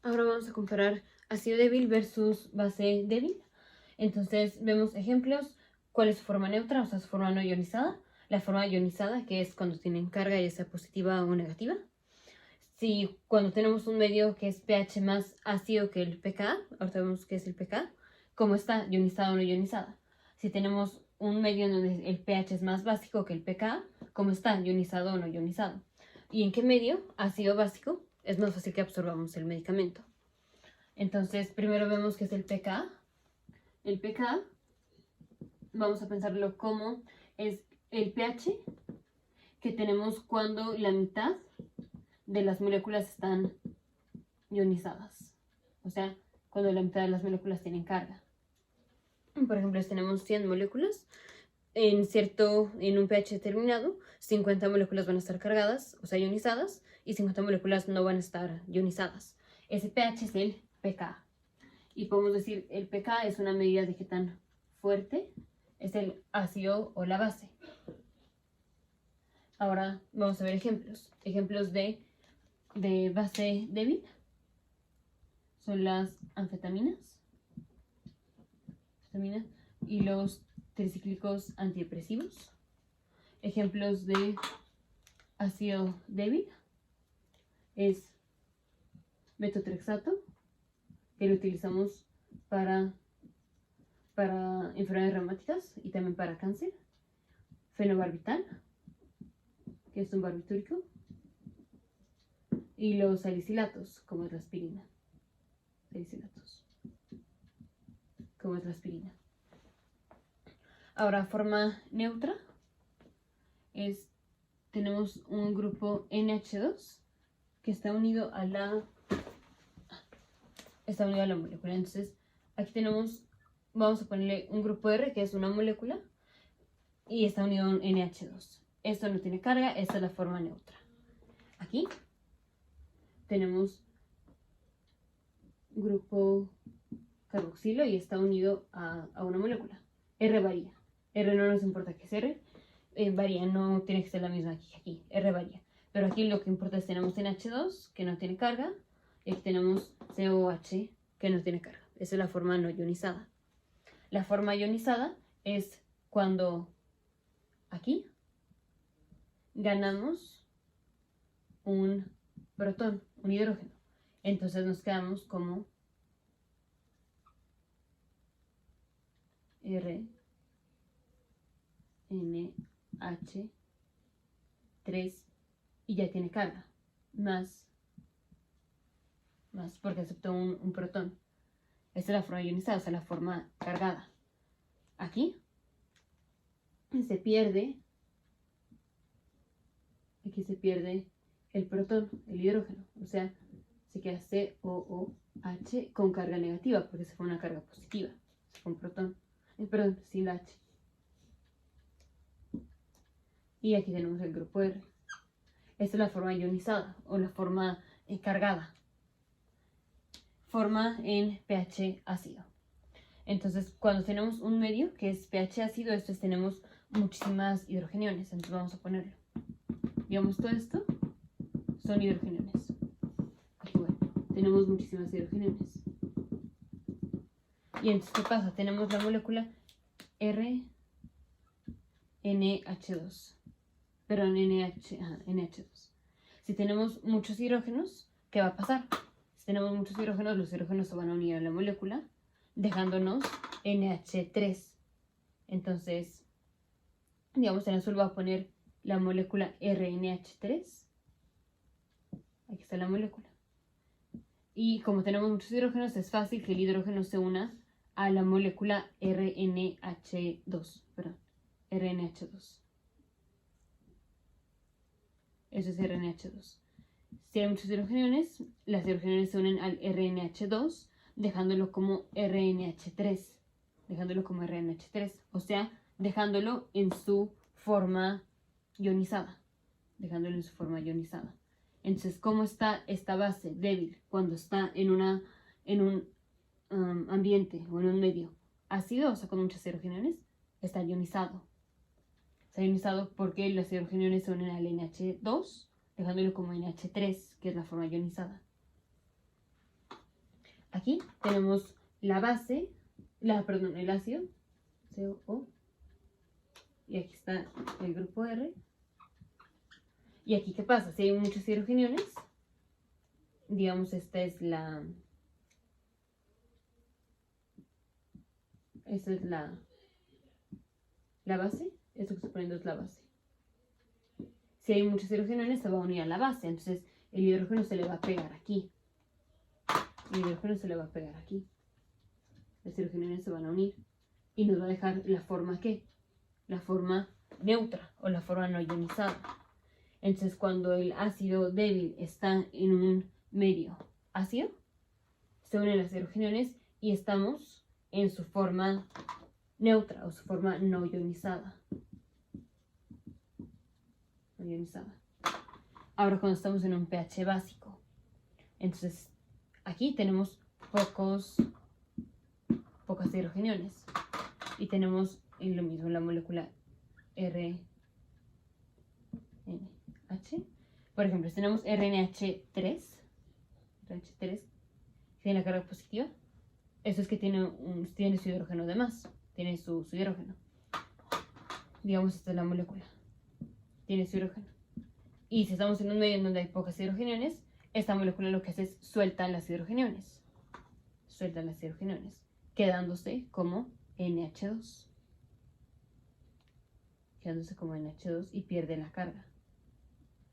Ahora vamos a comparar ácido débil versus base débil. Entonces vemos ejemplos, cuál es su forma neutra, o sea, su forma no ionizada. La forma ionizada, que es cuando tienen carga, ya sea positiva o negativa. Si cuando tenemos un medio que es pH más ácido que el pKa, ahorita vemos qué es el pKa, ¿cómo está? ¿Ionizada o no ionizada? Si tenemos un medio en donde el pH es más básico que el pKa, ¿cómo está? ¿Ionizado o no ionizado? ¿Y en qué medio, ácido básico, es más fácil que absorbamos el medicamento? Entonces, primero vemos qué es el pKa. El pKa, vamos a pensarlo como es el pH que tenemos cuando la mitad de las moléculas están ionizadas. O sea, cuando la mitad de las moléculas tienen carga. Por ejemplo, si tenemos 100 moléculas, en un pH determinado, 50 moléculas van a estar cargadas, o sea, ionizadas, y 50 moléculas no van a estar ionizadas. Ese pH es el pKa. Y podemos decir, el pKa es una medida de qué tan fuerte es el ácido o la base. Ahora vamos a ver ejemplos. Ejemplos de base débil son las anfetaminas y los tricíclicos antidepresivos. Ejemplos de ácido débil es metotrexato, que lo utilizamos para enfermedades reumáticas y también para cáncer. Fenobarbital, que es un barbitúrico, y los salicilatos, como es la aspirina. Ahora, forma neutra tenemos un grupo NH2 que está unido a la molécula. Entonces, aquí vamos a ponerle un grupo R, que es una molécula, y está unido a un NH2. Esto no tiene carga, esta es la forma neutra. Aquí tenemos grupo carboxilo y está unido a una molécula. R varía. R no nos importa que es R. Varía, no tiene que ser la misma que aquí. R varía. Pero aquí lo que importa es que tenemos NH2, que no tiene carga, y aquí tenemos COH, que no tiene carga. Esa es la forma no ionizada. La forma ionizada es cuando aquí ganamos un protón, un hidrógeno. Entonces nos quedamos como RNH3 y ya tiene carga, más porque aceptó un protón. Esta es la forma ionizada, o sea, la forma cargada. Aquí se pierde el protón, el hidrógeno, o sea, se queda COOH con carga negativa, porque se fue una carga positiva, se fue un protón, perdón, sin la H. Y aquí tenemos el grupo R. Esta es la forma ionizada o la forma cargada. Forma en pH ácido. Entonces, cuando tenemos un medio que es pH ácido, tenemos muchísimas hidrogeniones. Entonces vamos a ponerlo. Digamos, todo esto son hidrogeniones. Aquí, bueno, tenemos muchísimas hidrogeniones. Y entonces, ¿qué pasa? Tenemos la molécula RNH2. Perdón, NH2. Si tenemos muchos hidrógenos, ¿qué va a pasar? Si tenemos muchos hidrógenos, los hidrógenos se van a unir a la molécula, dejándonos NH3. Entonces, digamos, en azul va a poner la molécula RNH3. Aquí está la molécula. Y como tenemos muchos hidrógenos, es fácil que el hidrógeno se una a la molécula RNH2. Perdón, RNH2. Eso es RNH2. Si hay muchos hidrogeniones, las hidrogeniones se unen al RNH2, dejándolo como RNH3. O sea, dejándolo en su forma ionizada. Entonces, ¿cómo está esta base débil cuando está en un ambiente o en un medio ácido, o sea, con muchas hidrogeniones? Está ionizado. Está ionizado porque las hidrogeniones se unen al NH2, dejándolo como NH3, que es la forma ionizada. aquí tenemos la base, el ácido, COO, y aquí está el grupo R. Y aquí, ¿qué pasa? Si hay muchos hidrogeniones, digamos, esta es la base, esto que estoy poniendo es la base. Si hay muchos hidrogeniones, se va a unir a la base, entonces el hidrógeno se le va a pegar aquí. El hidrógeno se le va a pegar aquí. Los hidrogeniones se van a unir y nos va a dejar la forma ¿qué? La forma neutra o la forma no ionizada. Entonces, cuando el ácido débil está en un medio ácido, se unen las hidrogeniones y estamos en su forma neutra o su forma no ionizada. No ionizada. Ahora, cuando estamos en un pH básico, entonces aquí tenemos pocas hidrogeniones y tenemos en lo mismo la molécula RNH. Por ejemplo, si tenemos RNH3, que tiene la carga positiva, eso es que tiene su hidrógeno de más, tiene su hidrógeno. Digamos, esta es la molécula, tiene su hidrógeno. Y si estamos en un medio en donde hay pocas hidrogeniones, esta molécula lo que hace es suelta las hidrogeniones, quedándose como NH2. Y pierde la carga.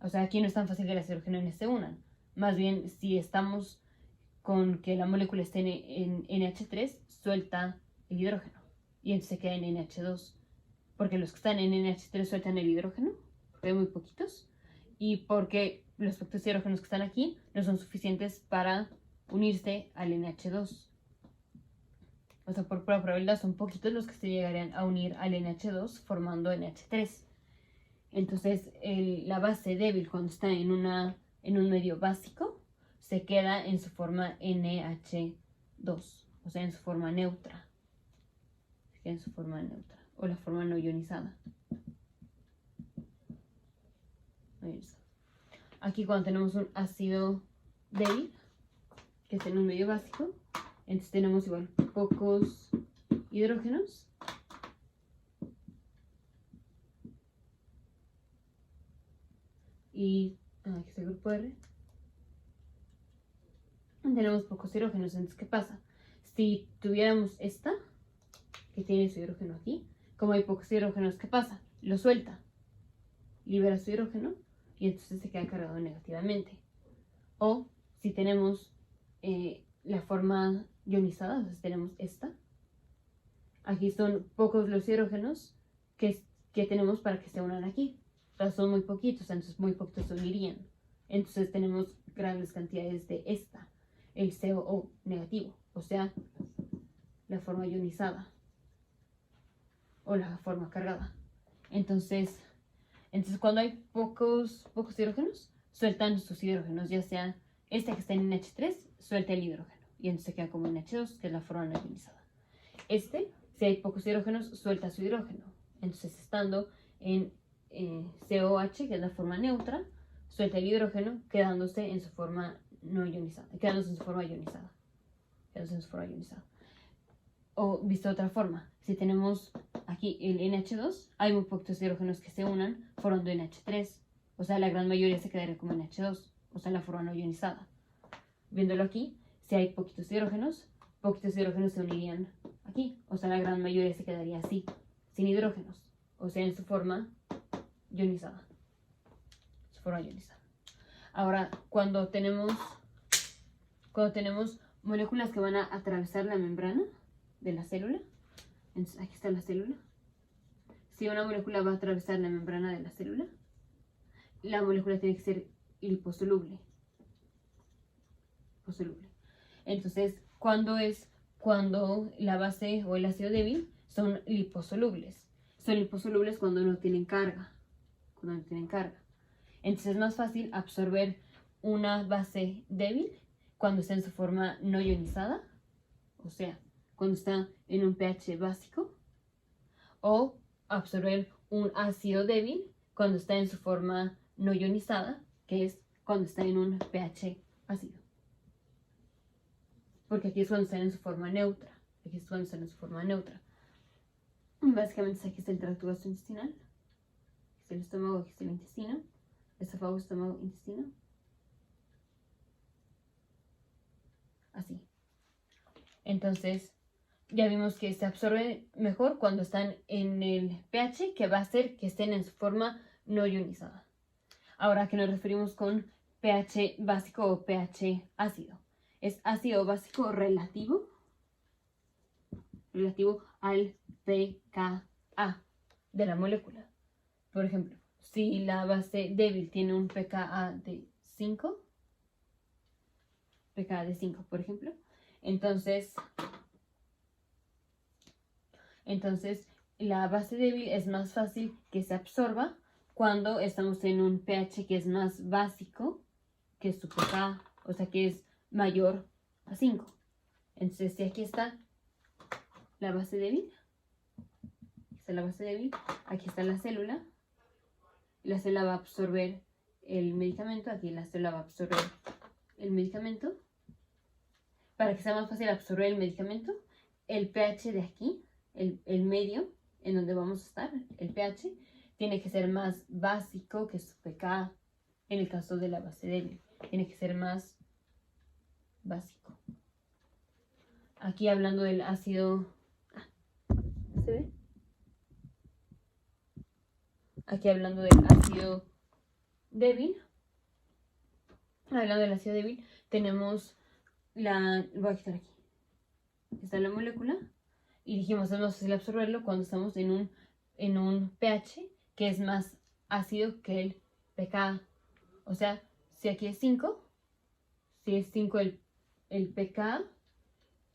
O sea, aquí no es tan fácil que las hidrogeniones se unan. Más bien, si estamos con que la molécula esté en NH3, suelta el hidrógeno. Y entonces se queda en NH2. Porque los que están en NH3 sueltan el hidrógeno, porque hay muy poquitos. Y porque los pocos hidrógenos que están aquí no son suficientes para unirse al NH2. O sea, por pura probabilidad son poquitos los que se llegarían a unir al NH2 formando NH3. Entonces, la base débil cuando está en un medio básico se queda en su forma NH2, o sea, en su forma neutra. Se queda en su forma neutra, o la forma no ionizada. Aquí cuando tenemos un ácido débil, que está en un medio básico, entonces tenemos igual pocos hidrógenos. Y aquí está el grupo R. Tenemos pocos hidrógenos, entonces ¿qué pasa? Si tuviéramos esta, que tiene su hidrógeno aquí, como hay pocos hidrógenos, ¿qué pasa? Lo suelta, libera su hidrógeno y entonces se queda cargado negativamente. O si tenemos la forma ionizada, entonces tenemos esta. Aquí son pocos los hidrógenos que tenemos para que se unan aquí. O sea, son muy poquitos, entonces muy poquitos se unirían. Entonces tenemos grandes cantidades de esta, el COO negativo, o sea, la forma ionizada o la forma cargada. Entonces cuando hay pocos hidrógenos, sueltan sus hidrógenos, ya sea esta que está en NH3, suelta el hidrógeno y entonces se queda como NH2, que es la forma no ionizada. Si hay pocos hidrógenos, suelta su hidrógeno. Entonces, estando en COH, que es la forma neutra, suelta el hidrógeno, quedándose en su forma no ionizada, quedándose en su forma ionizada. O visto de otra forma, si tenemos aquí el NH2, hay muy pocos hidrógenos que se unan formando NH3. O sea, la gran mayoría se quedaría como NH2, o sea, la forma no ionizada. Viéndolo aquí, si hay poquitos hidrógenos se unirían aquí. O sea, la gran mayoría se quedaría así, sin hidrógenos. O sea, en su forma ionizada. Ahora, cuando tenemos moléculas que van a atravesar la membrana de la célula, entonces aquí está la célula. Si una molécula va a atravesar la membrana de la célula, la molécula tiene que ser liposoluble. Entonces, cuando la base o el ácido débil son liposolubles. Son liposolubles cuando no tienen carga. Entonces es más fácil absorber una base débil cuando está en su forma no ionizada, o sea, cuando está en un pH básico, o absorber un ácido débil cuando está en su forma no ionizada, que es cuando está en un pH ácido. porque aquí es cuando están en su forma neutra. Aquí es cuando están en su forma neutra. Y básicamente aquí está el tracto gastrointestinal. Aquí está el estómago, aquí está el intestino. Esófago, estómago, intestino. Así. Entonces, ya vimos que se absorbe mejor cuando están en el pH, que va a hacer que estén en su forma no ionizada. Ahora, ¿a qué nos referimos con pH básico o pH ácido? Es ácido básico relativo al pKa de la molécula. Por ejemplo, si la base débil tiene un pKa de 5, por ejemplo, entonces la base débil es más fácil que se absorba cuando estamos en un pH que es más básico que su pKa, o sea que es mayor a 5. Entonces, si aquí está la base débil, aquí está la célula va a absorber el medicamento, aquí la célula va a absorber el medicamento. Para que sea más fácil absorber el medicamento, el pH de aquí, el medio en donde vamos a estar, el pH, tiene que ser más básico que su pKa en el caso de la base débil. Tiene que ser más básico. Aquí hablando del ácido... ¿Se ve? Aquí hablando del ácido débil. Hablando del ácido débil, tenemos la... Voy a quitar aquí. Está la molécula. Y dijimos, es más fácil absorberlo cuando estamos en un pH que es más ácido que el pKa. O sea, si aquí es 5, si es 5 el pKa,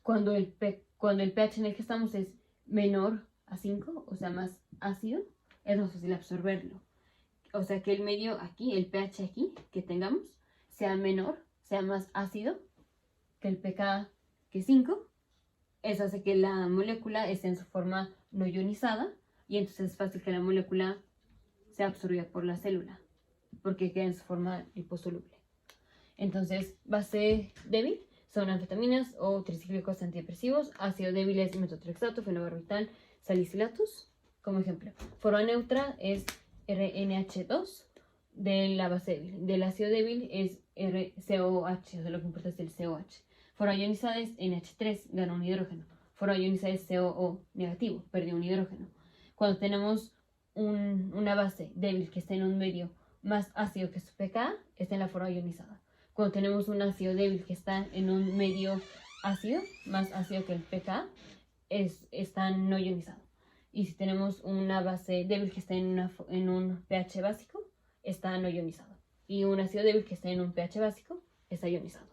cuando el pH en el que estamos es menor a 5, o sea, más ácido, es más fácil absorberlo. O sea, que el medio aquí, el pH aquí que tengamos, sea menor, sea más ácido que el pKa, que es 5. Eso hace que la molécula esté en su forma no ionizada y entonces es fácil que la molécula sea absorbida por la célula porque queda en su forma liposoluble. Entonces, base débil son anfetaminas o tricíclicos antidepresivos. Ácido débil es metotrexato, fenobarbital, salicilatos. Como ejemplo, forma neutra es RNH2 de la base débil. Del ácido débil es RCOH, o sea, lo que importa es el COH. Forma ionizada es NH3, gana un hidrógeno. Forma ionizada es COO negativo, perdió un hidrógeno. Cuando tenemos una base débil que está en un medio más ácido que su pKa, está en la forma ionizada. Cuando tenemos un ácido débil que está en un medio ácido, más ácido que el pKa, está no ionizado. Y si tenemos una base débil que está en un pH básico, está no ionizado. Y un ácido débil que está en un pH básico, está ionizado.